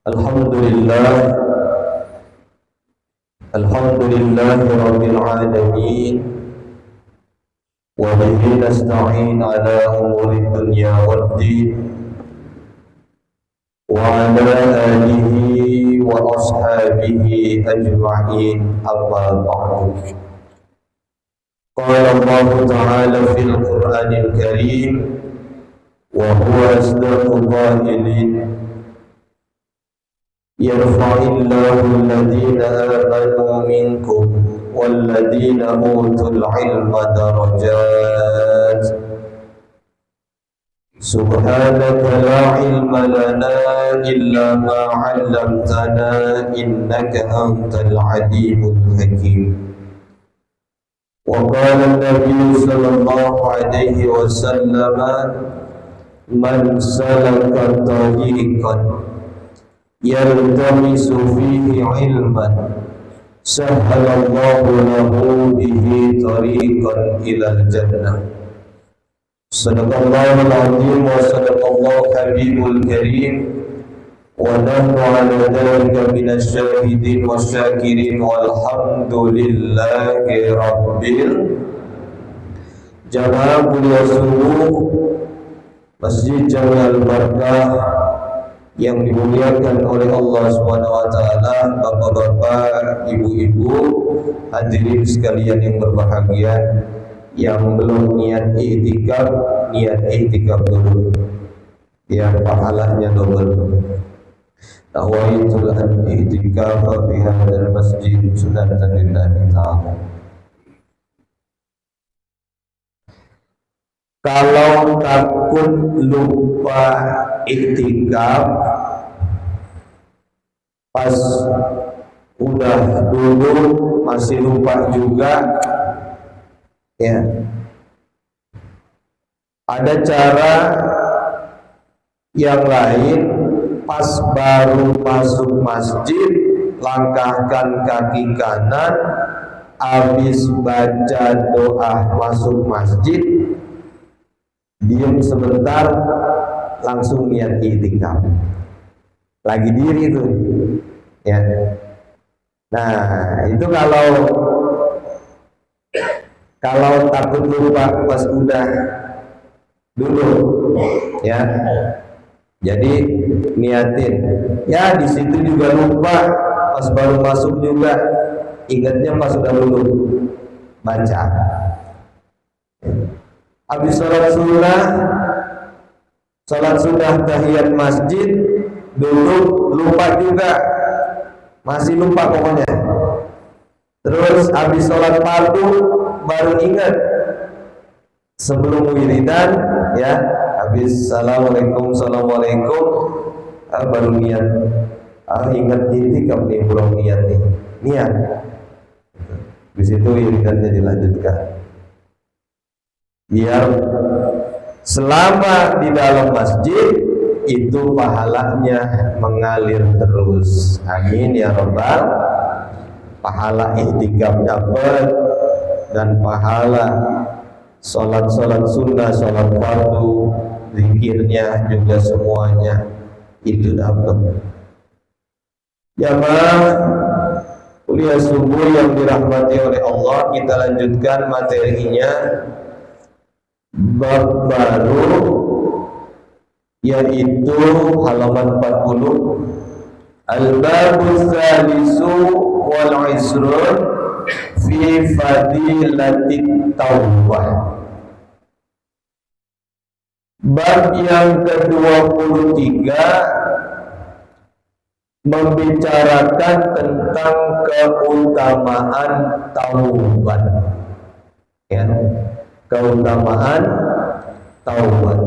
Alhamdulillah, Alhamdulillahi Rabbil Alamin. Wa bihi nasta'in ala umuri dunya waddin. Wa ala alihi wa ashabihi ajma'in, amma ba'du. Qala Allah Ta'ala fil Qur'anil Karim, wa huwa asdaqul qailin. يرفع الله الذين آمنوا منكم والذين أوتوا العلم درجات سبحانك لا علم لنا إلا ما علمتنا إنك أنت العليم الحكيم. وقال النبي صلى الله عليه وسلم من سلك طريقا يلتمس فيه علما سهل الله له به طريقا إلى الجنة. صدق الله العظيم وصدق الله حبيب الكريم ونحن على ذلك من الشاهدين والشاكرين والحمد لله رب jamaah kuliah subuh Masjid Jami Al-Barakah yang dimuliakan oleh Allah Subhanahu wa taala, bapak-bapak, ibu-ibu, hadirin sekalian yang berbahagia, yang belum niat iktikaf dulu. Ya, pahalanya double. Nawaitul an iktikaf fi hadzal masjid sunnatan lillahi ta'ala. Kalau takut lupa iktikaf pas udah duduk masih lupa juga, ya ada cara yang lain. Pas baru masuk masjid, langkahkan kaki kanan, habis baca doa masuk masjid, diam sebentar, langsung niat iktikaf. Lagi diri tuh, ya. Nah, itu kalau takut lupa pas udah duduk, ya. Jadi niatin. Ya, di situ juga lupa, pas baru masuk juga ingatnya pas udah duduk baca. Habis sholat sunnah tahiyat masjid, duduk lupa juga, masih lupa pokoknya. Terus habis sholat fardu baru ingat sebelum wiridan, ya, habis assalamualaikum baru niat. Ingat iktikaf nih, belum niat nih, niat. Di situ wiridannya dilanjutkan. Biar selama di dalam masjid itu pahalanya mengalir terus. Amin ya rabbal. Pahala iktikaf dapat, dan pahala sholat sunnah, sholat fardu, zikirnya juga semuanya itu dapat. Jamaah kuliah subuh yang dirahmati oleh Allah, kita lanjutkan materinya. Bab baru, yaitu halaman 40. Al-babu tsalisu wal isrun fi fadilatit taubah. Bab yang ke-23 membicarakan tentang keutamaan taubat, ya. Keutamaan taubat.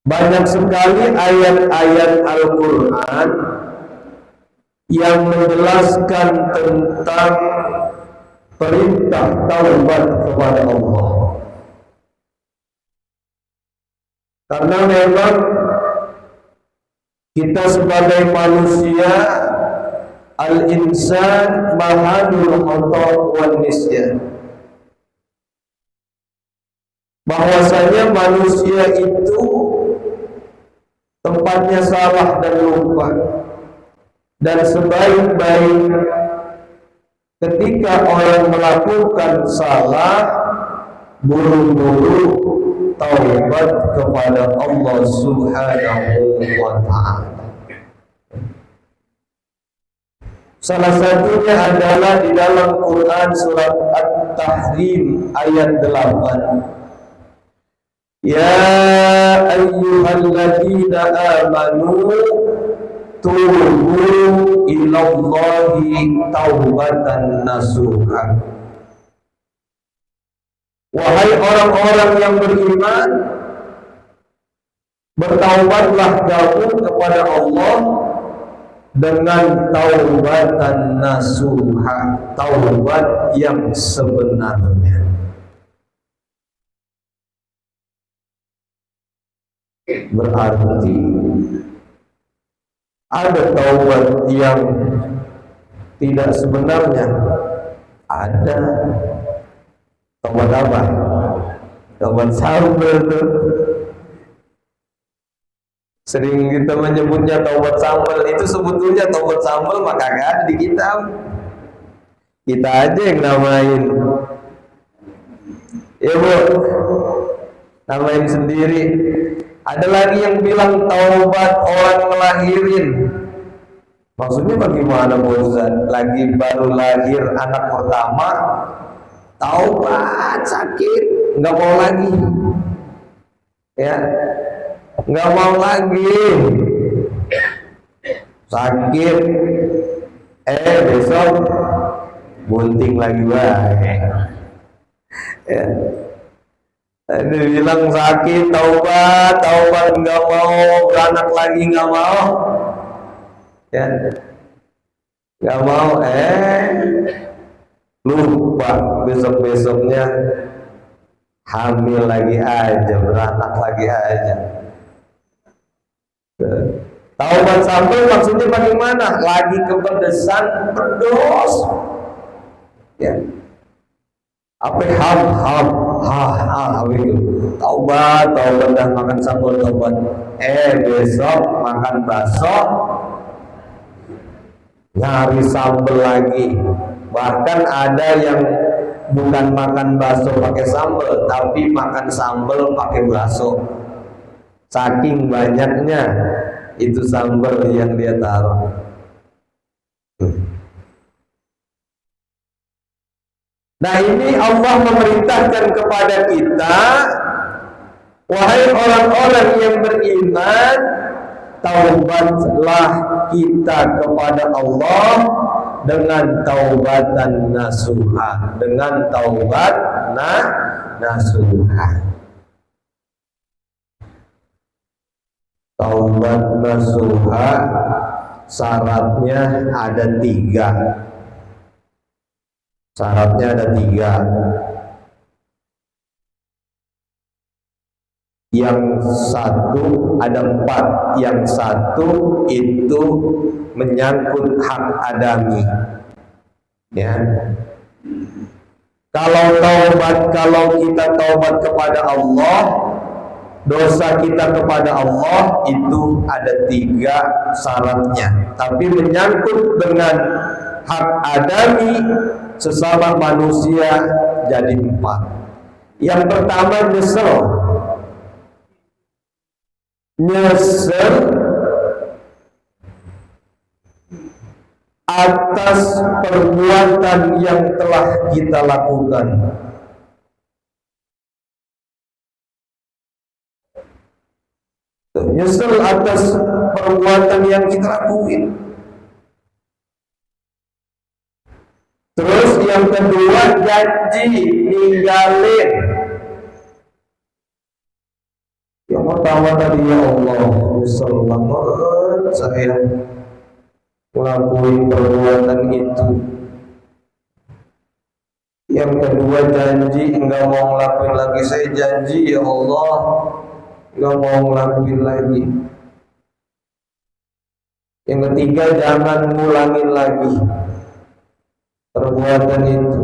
Banyak sekali ayat-ayat Al-Quran yang menjelaskan tentang perintah taubat kepada Allah. Karena memang kita sebagai manusia, al-insan mahalul khata' wan nisyan, bahwasanya manusia itu tempatnya salah dan lupa. Dan sebaik-baik ketika orang melakukan salah, buru-buru taubat kepada Allah Subhanahu wa ta'ala. Salah satunya adalah di dalam Quran surat At-Tahrim ayat 8. Ya ayyuhalladzina amanu tubu ilallahi taubatan nasuha. Wahai orang-orang yang beriman, bertaubatlah kamu kepada Allah dengan taubatan nasuha, taubat yang sebenarnya. Berarti ada taubat yang tidak sebenarnya. Ada taubat apa? Taubat sambal tuh. Sering kita menyebutnya taubat sambal. Itu sebetulnya taubat sambal maka gak ada di kitab. Kita aja yang namain. Ya bu, namain sendiri. Ada lagi yang bilang taubat orang ngelahirin. Maksudnya bagaimana Ustaz? Lagi baru lahir anak pertama, taubat sakit, nggak mau lagi, ya, nggak mau lagi, sakit, besok bunting lagi baik, ya. Ada bilang sakit, taubat nggak mau, beranak lagi nggak mau, ya, nggak mau, lupa besok-besoknya hamil lagi aja, beranak lagi aja. Taubat sampai maksudnya bagaimana? Lagi kepedesan, pedos, ya. Apa itu taubat dah makan sambal taubat. Besok makan bakso nyari sambal lagi. Bahkan ada yang bukan makan bakso pakai sambal, tapi makan sambal pakai bakso. Saking banyaknya itu sambal yang dia taruh. Nah ini Allah memerintahkan kepada kita, wahai orang-orang yang beriman, taubatlah kita kepada Allah dengan taubatan nasuha, dengan taubat nasuha. Taubat nasuha syaratnya ada 3. Syaratnya ada 3. Yang satu ada 4. Yang satu itu menyangkut hak adami. Ya. Kalau kita taubat kepada Allah, dosa kita kepada Allah itu ada 3 syaratnya. Tapi menyangkut dengan hak adami sesama manusia jadi 4. Yang pertama nyesel atas perbuatan yang telah kita lakukan. Nyesel atas perbuatan yang kita lakuin. Terus yang kedua janji ninggalin. Yang pertama tadi, ya Allah, nyesel banget saya ngelakuin perbuatan itu. Yang kedua janji enggak mau ngelakuin lagi. Saya janji ya Allah enggak mau ngelakuin lagi. Yang ketiga jangan ngulangin lagi perbuatan itu.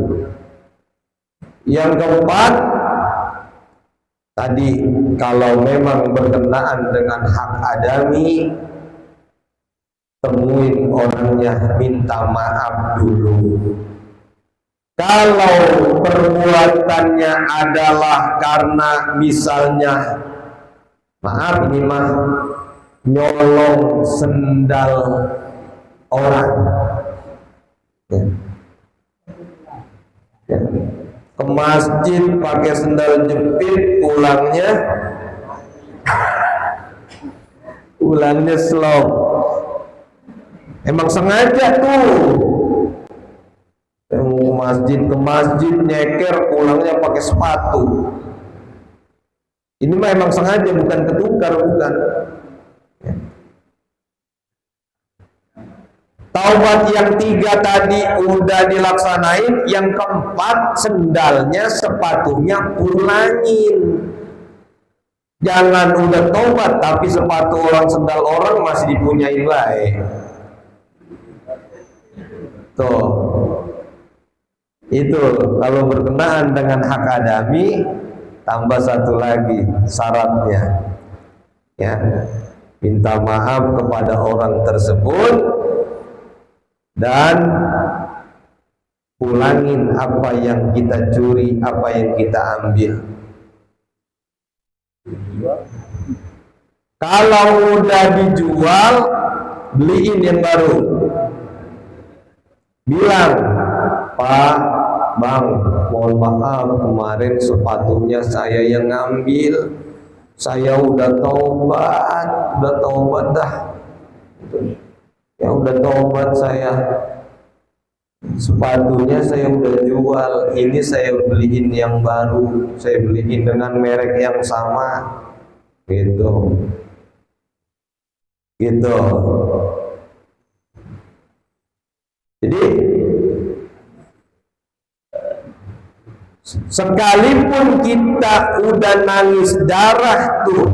Yang keempat Tadi kalau memang berkenaan dengan hak adami, temuin orangnya, minta maaf dulu. Kalau perbuatannya adalah karena misalnya, maaf ini mah nyolong sendal orang, ya. Ya. Ke masjid pakai sendal jepit, pulangnya slop. Emang sengaja tuh ke masjid nyeker, pulangnya pakai sepatu. Ini mah emang sengaja, bukan ketukar, bukan. Taubat yang 3 tadi udah dilaksanain, yang keempat sendalnya, sepatunya pulangin. Jangan udah taubat tapi sepatu orang, sendal orang masih dipunyai baik. Tuh. Itu kalau berkenaan dengan hak adami, tambah satu lagi syaratnya. Ya. Minta maaf kepada orang tersebut dan pulangin apa yang kita curi, apa yang kita ambil. Kalau udah dijual, beliin yang baru. Bilang, Pak, Bang, mohon maaf kemarin sepatunya saya yang ngambil. Saya udah taubat dah. Ya udah taubat saya. Sepatunya saya udah jual, ini saya beliin yang baru, saya beliin dengan merek yang sama, gitu. Jadi sekalipun kita udah nangis darah tuh,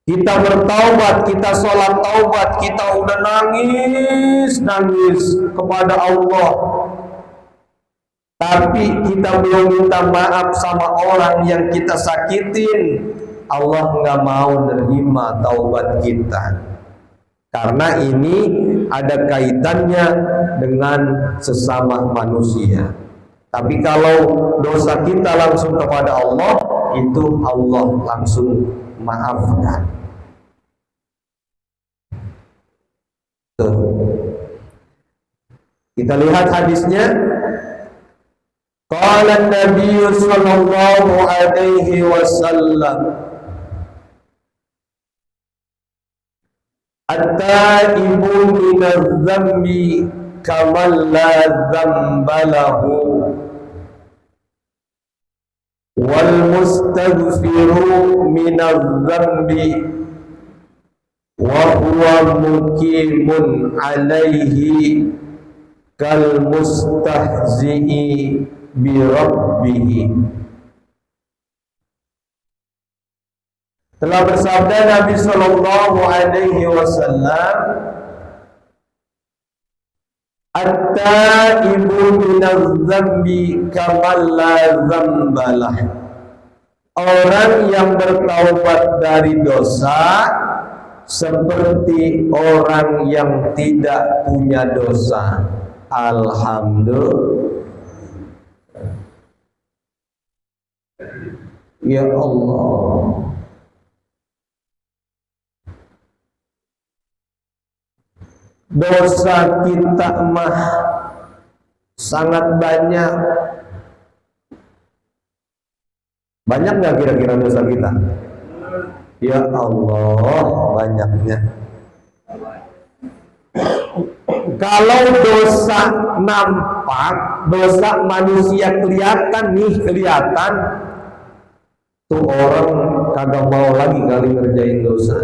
kita bertaubat, kita sholat taubat, kita udah nangis kepada Allah, tapi kita belum minta maaf sama orang yang kita sakitin, Allah nggak mau nerima taubat kita, karena ini ada kaitannya dengan sesama manusia. Tapi kalau dosa kita langsung kepada Allah, itu Allah langsung maafkan. Tuh. Kita lihat hadisnya. Qala Nabi sallallahu alaihi wasallam, at-taibu minadz-dzambi kaman la dzamba lahu wal mustaghfiru minadz-dzambi wa huwa muqimun alaihi kal mustahzi'i bi rabbih. Telah bersabda Nabi sallallahu alaihi wasallam, at-taibu minadz-dzambi kaman la dzambalah. Orang yang bertaubat dari dosa seperti orang yang tidak punya dosa. Alhamdulillah. Ya Allah. Dosa kita mah sangat banyak. Banyak nggak kira-kira dosa kita? Ya Allah, banyaknya. Kalau dosa nampak, dosa manusia kelihatan, tuh orang kagak mau lagi kali ngerjain dosa.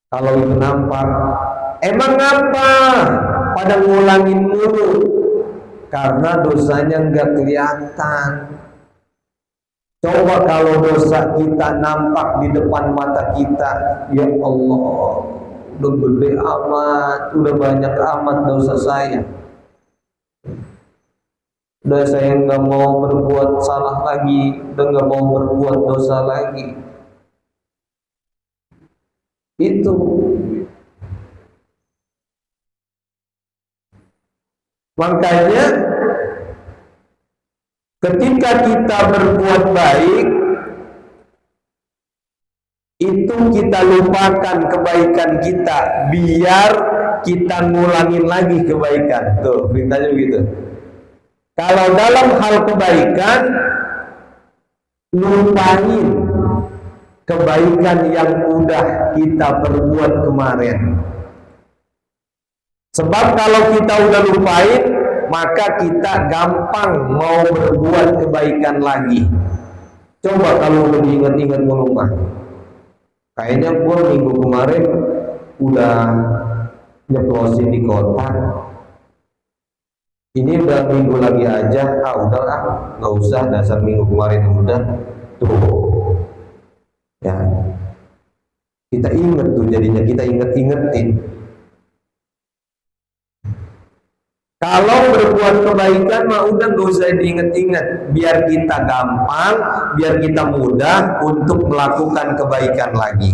Kalau itu nampak, emang apa? Pada ngulangin mulu, karena dosanya nggak kelihatan. Coba kalau dosa kita nampak di depan mata kita, ya Allah, udah gede amat, udah banyak amat dosa saya. Udah saya nggak mau berbuat salah lagi, udah nggak mau berbuat dosa lagi. Itu makanya ketika kita berbuat baik, itu kita lupakan kebaikan kita biar kita ngulangin lagi kebaikan. Tuh perintahnya begitu. Kalau dalam hal kebaikan, lupain kebaikan yang udah kita perbuat kemarin. Sebab kalau kita udah lupain, maka kita gampang mau berbuat kebaikan lagi. Coba kalau udah diingat-ingat mulu mah, kayaknya gue minggu kemarin udah nyeplosin di kotak, ini udah minggu lagi aja, udahlah, nggak usah, dasar minggu kemarin udah tuh. Ya, kita inget tuh, jadinya kita ingetin. Kalau berbuat kebaikan mah udah gak usah diinget-inget, biar kita gampang, biar kita mudah untuk melakukan kebaikan lagi.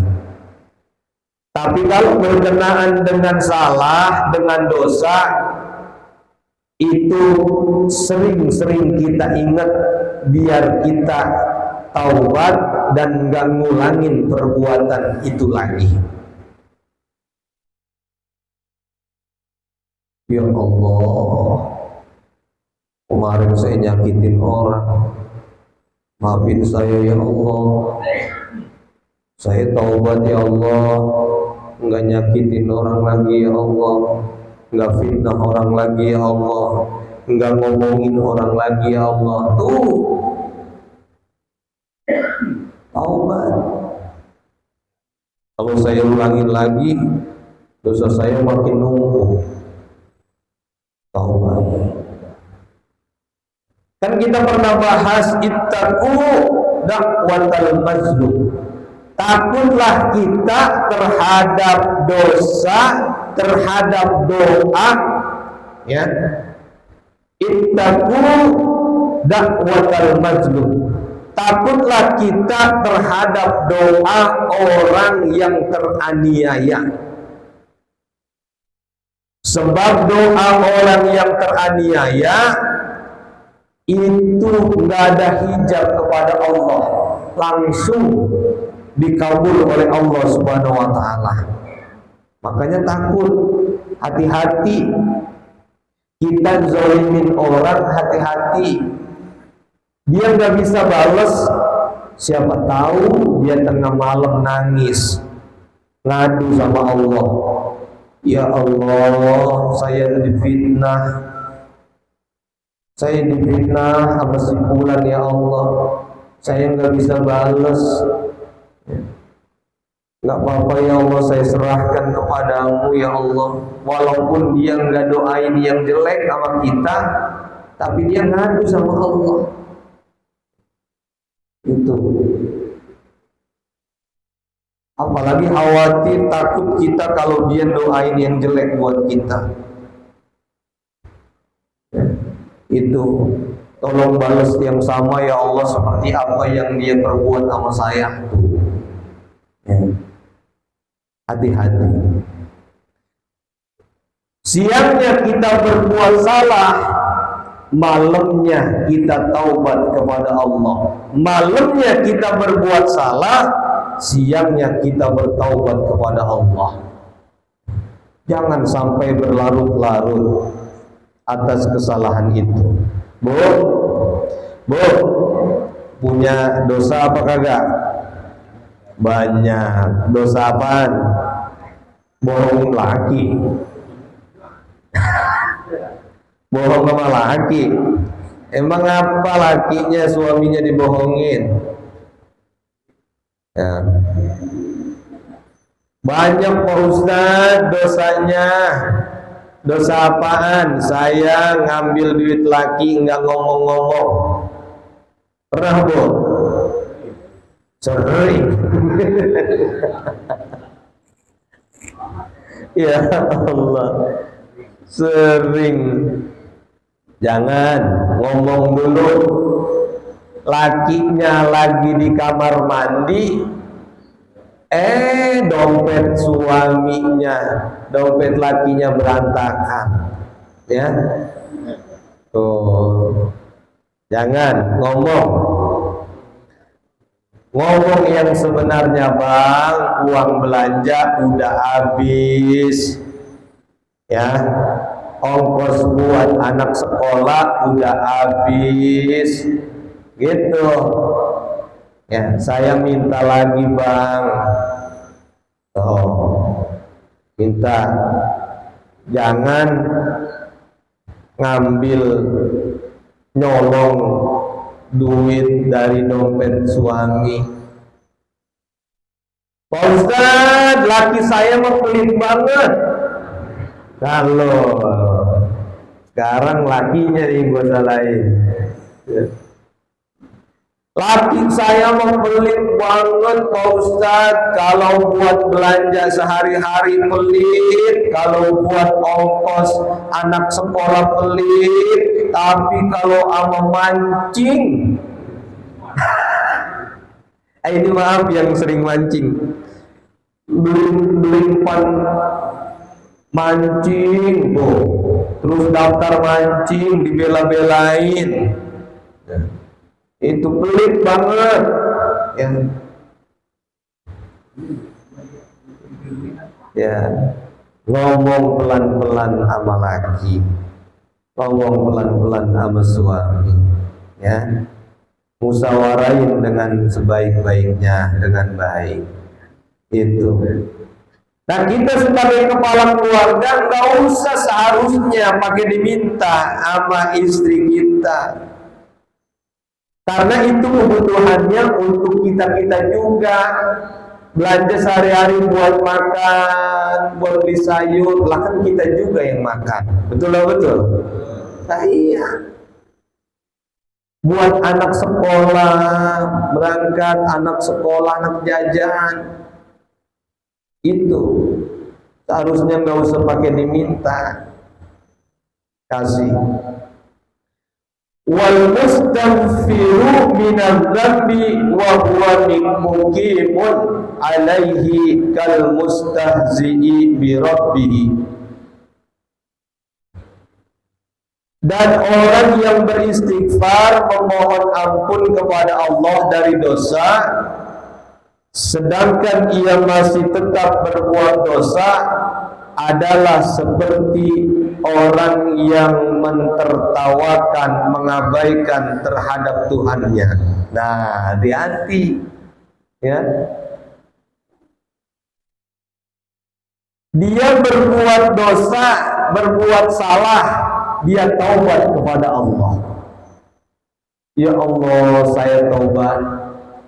Tapi kalau berkenaan dengan salah, dengan dosa, itu sering-sering kita ingat biar kita taubat dan gak ngulangin perbuatan itu lagi. Ya Allah, kemarin saya nyakitin orang, maafin saya ya Allah. Saya taubat ya Allah, nggak nyakitin orang lagi ya Allah, nggak fitnah orang lagi ya Allah, nggak ngomongin orang lagi ya Allah. Tuh, taubat. Kalau saya ulangin lagi, dosa saya makin numpuk. Taubat. Kan kita pernah bahas ittaqu da'watal mazlum. Takutlah kita terhadap dosa, terhadap doa, ya. Ittaqu da'watal mazlum. Takutlah kita terhadap doa orang yang teraniaya. Sebab doa orang yang teraniaya itu nggak ada hijab kepada Allah, langsung dikabul oleh Allah Subhanahu wa Ta'ala. Makanya takut, hati-hati. Kita zalimin orang, hati-hati. Dia nggak bisa balas, siapa tahu dia tengah malam nangis, ngadu sama Allah. Ya Allah, saya difitnah sama si fulan ya Allah, saya nggak bisa balas. Nggak apa-apa ya Allah, saya serahkan kepadamu ya Allah. Walaupun dia nggak doain yang jelek sama kita, tapi dia ngadu sama Allah. Itu. Apalagi khawatir, takut kita kalau dia doain yang jelek buat kita. Itu, tolong balas yang sama ya Allah seperti apa yang dia perbuat sama saya. Hati-hati. Siangnya kita berbuat salah, malamnya kita taubat kepada Allah. Malamnya kita berbuat salah, siangnya kita bertaubat kepada Allah. Jangan sampai berlarut-larut atas kesalahan itu. Bu, punya dosa apa kagak? Banyak. Dosa apaan? Bohong laki. Bohong sama laki. Emang apa lakinya suaminya dibohongin? Ya. Banyak Pak Ustadz dosanya. Dosa apaan? Saya ngambil duit laki nggak ngomong-ngomong. Pernah Bu? Sering. Ya Allah, sering. Jangan ngomong dulu, lakinya lagi di kamar mandi, dompet suaminya, dompet lakinya berantakan, ya. Tuh, jangan ngomong yang sebenarnya, bang, uang belanja udah habis, ya. Ongkos buat anak sekolah udah habis, gitu. Ya, saya minta lagi, bang. Minta. Jangan ngambil, nyolong duit dari dompet suami. Pak Ustadz, laki saya mah pelit banget. Kalau sekarang lakinya nih gue salahin, ya. Laki saya mau pelit banget Pak Ustadz, kalau buat belanja sehari-hari pelit, kalau buat ongkos anak sekolah pelit, tapi kalau ama mancing, ini maaf yang sering mancing, beli mancing tuh, terus daftar mancing dibela-belain, itu pelit banget, ya. Ngomong pelan-pelan sama laki, ngomong pelan-pelan sama suami, ya. Musyawarahin dengan sebaik-baiknya, dengan baik, itu. Nah, kita sebagai kepala keluarga nggak usah seharusnya pakai diminta sama istri kita, karena itu kebutuhannya untuk kita juga. Belanja sehari-hari buat makan, buat beli sayur, lah kan kita juga yang makan, betul lah, betul. Nah, iya. Buat anak sekolah, berangkat anak sekolah, anak jajan, itu seharusnya nggak usah pakai diminta, kasih. Wal mustaghfiru minadz-dzambi wa huwa muqimun alaihi kal mustahzi'i bi rabbih. Dan orang yang beristighfar, memohon ampun kepada Allah dari dosa, sedangkan ia masih tetap berbuat dosa, adalah seperti orang yang mentertawakan, mengabaikan terhadap Tuhannya. Nah, hati-hati, ya. Dia berbuat dosa, berbuat salah, dia taubat kepada Allah. Ya Allah, saya taubat.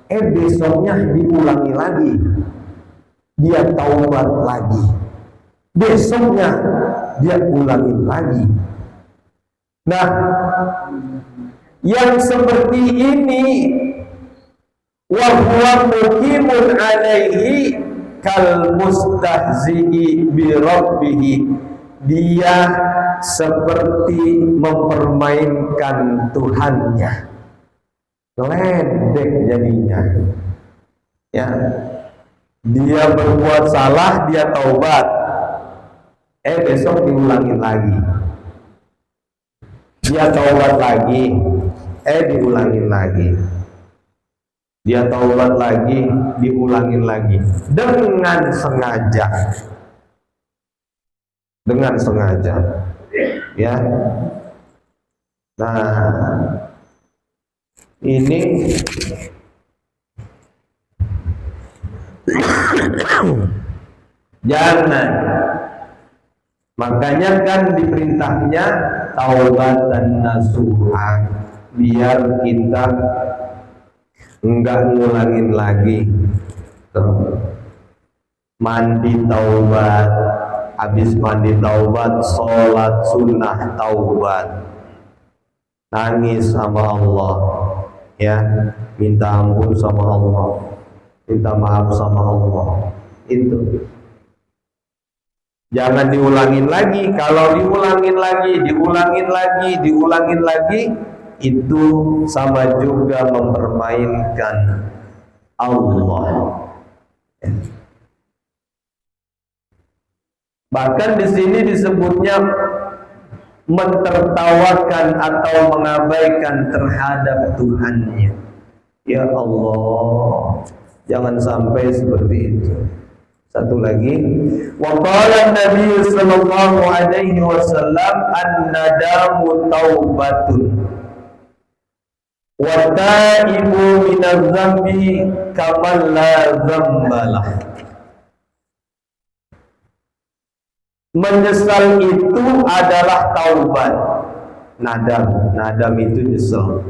Besoknya diulangi lagi, dia taubat lagi. Besoknya dia ulangi lagi. Nah, yang seperti ini, wa huwa muqimun alaihi kal mustahzi'i bi rabbih, dia seperti mempermainkan Tuhannya, ledek jadinya, ya. Dia berbuat salah, dia taubat, besok diulangin lagi, dia taubat lagi, diulangin lagi, dia taubat lagi, diulangin lagi, dengan sengaja, ya. Nah, ini jangan. Makanya kan diperintahnya taubat dan nasuha, biar kita enggak ngulangin lagi. Tuh. Mandi taubat, habis mandi taubat, sholat sunnah taubat, nangis sama Allah, ya, minta ampun sama Allah, minta maaf sama Allah, itu. Jangan diulangin lagi. Kalau diulangin lagi, itu sama juga mempermainkan Allah. Bahkan di sini disebutnya mentertawakan atau mengabaikan terhadap Tuhannya. Ya Allah, jangan sampai seperti itu. Satu lagi, wa qala Nabi sallallahu alaihi wasallam an-nadamu taubatun wa taibu minadz dzambi kaman la dzambalah. Menyesal itu adalah taubat. Nadam itu nyesal,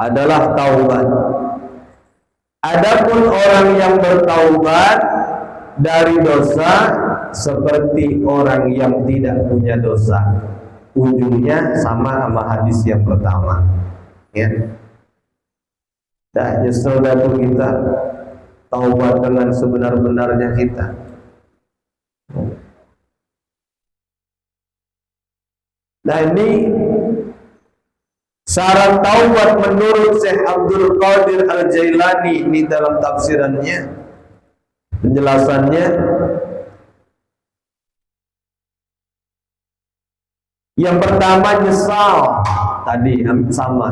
adalah taubat. Adapun orang yang bertaubat dari dosa seperti orang yang tidak punya dosa. Ujungnya sama hadis yang pertama. Ya. Dah nyesel datu kita, taubat dengan sebenar-benarnya kita. Nah ini syarat taubat menurut Syekh Abdul Qadir Al-Jailani ini dalam tafsirannya, penjelasannya. Yang pertama nyesal, tadi sama.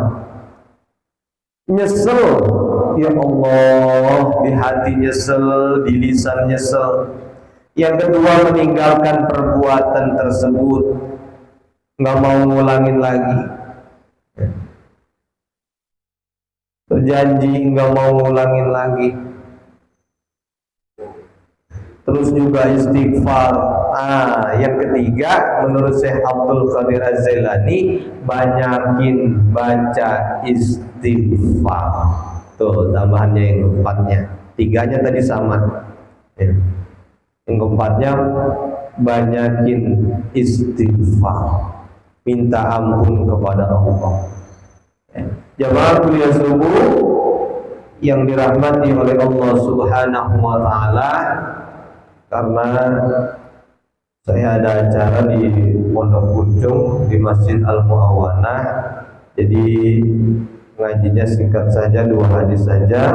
Nyesel, ya Allah, di hati nyesel, di lisan nyesel. Yang kedua meninggalkan perbuatan tersebut, nggak mau ngulangin lagi. Berjanji nggak mau ngulangin lagi. Terus juga istighfar. Yang ketiga menurut Syekh Abdul Qadir Az-Zailani, banyakin baca istighfar. Tuh tambahannya yang keempatnya. Tiganya tadi sama. Yang keempatnya banyakin istighfar, minta ampun kepada Allah. Jamaah kuliah subuh yang dirahmati oleh Allah Subhanahu wa taala, karena saya ada acara di Pondok Pucung di Masjid Al-Mu'awanah. Jadi ngajinya singkat saja, 2 hadis saja.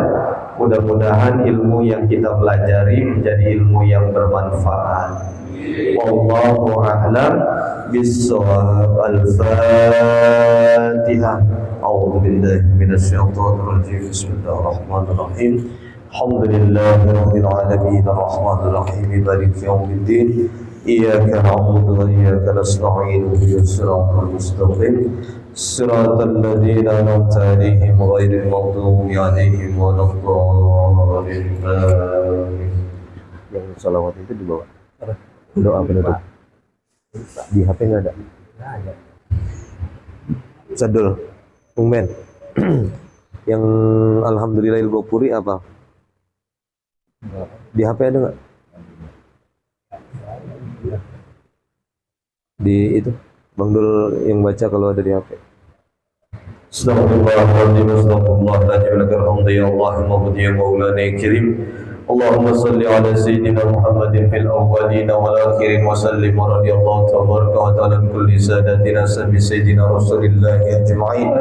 Mudah-mudahan ilmu yang kita pelajari menjadi ilmu yang bermanfaat. Wallahu a'lam bissawab. Al-Fatihah. A'udzu billahi minasyaitonir rajim. Bismillahirrahmanirrahim. Alhamdulillahirabbil alamin arrahmanir rahim maliki yaumiddin. Iyyaka na'budu wa iyyaka nasta'in ihdinas siratal mustaqim siratal ladzina an'amta 'alaihim ghairil maghdubi 'alaihim waladdallin. Yang salawat itu dibawa. Doa penutup. Di HP enggak ada? Enggak ada. Sadul. Bung Ben. Yang alhamdulillahil ghafuri apa? Di HP ada enggak? Di itu Bang Dul yang baca kalau ada di HP. Astagfirullahaladzim, astagfirullahaladzim, lakal hamdu ya Allah, ya Maulana Karim. Allahumma salli ala Sayyidina Muhammadin fil awwalina wal akhirin wa sallim wa radiyallahu tabaraka wa ta'ala kulli sadatina sabi Sayyidina Rasulillahi ajma'in.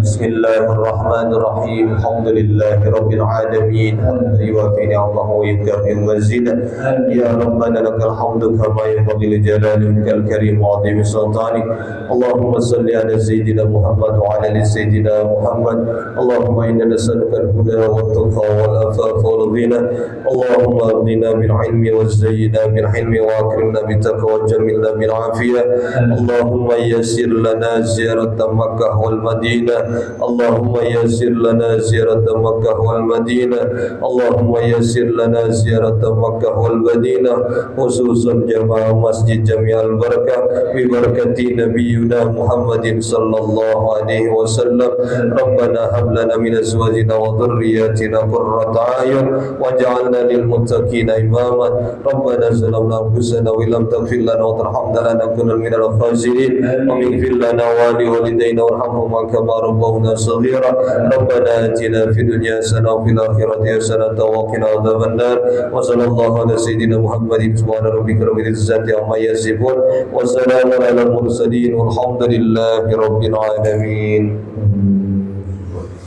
Bismillahirrahmanirrahim. Alhamdulillahi rabbil alamin. Hamdan yuwafi ni'amahu wa yukafi mazidah. Ya Rabbana lakal hamdu kama yanbaghi li jalalika al-karim wa 'azimi sultanik. Allahumma salli ala Sayyidina Muhammad wa ala ali Sayyidina Muhammad. Allahumma inna nas'aluka al-huda wa at-tuqa wal afafa wal ghina. اللهم ارضنا بالعلم وزينا بالحلم واكرمنا بالتقوى وجملنا بالعافيه. اللهم يسر لنا زيارة مكة والمدينة. اللهم يسر لنا زيارة مكة والمدينة. اللهم يسر لنا زيارة مكة والمدينة، خصوصا جماعة مسجد جميع البركة ببركة نبينا محمد صلى الله عليه وسلم. ربنا هب لنا من ازواجنا وذرياتنا قرة اعين واجعلنا للمتقين إماما ربنا ظلمنا أنفسنا وإن لم تغفر لنا وترحمنا لنكن من الخاسرين واغفر لنا ولوالدينا وارحمهما كما ربونا صغيرا ربنا آتنا في الدنيا حسنة وفي الآخرة حسنة وقنا عذاب النار وصلى الله على سيدنا محمد سبحان ربك رب العزة عما يصفون وسلام على المرسلين والحمد لله رب العالمين.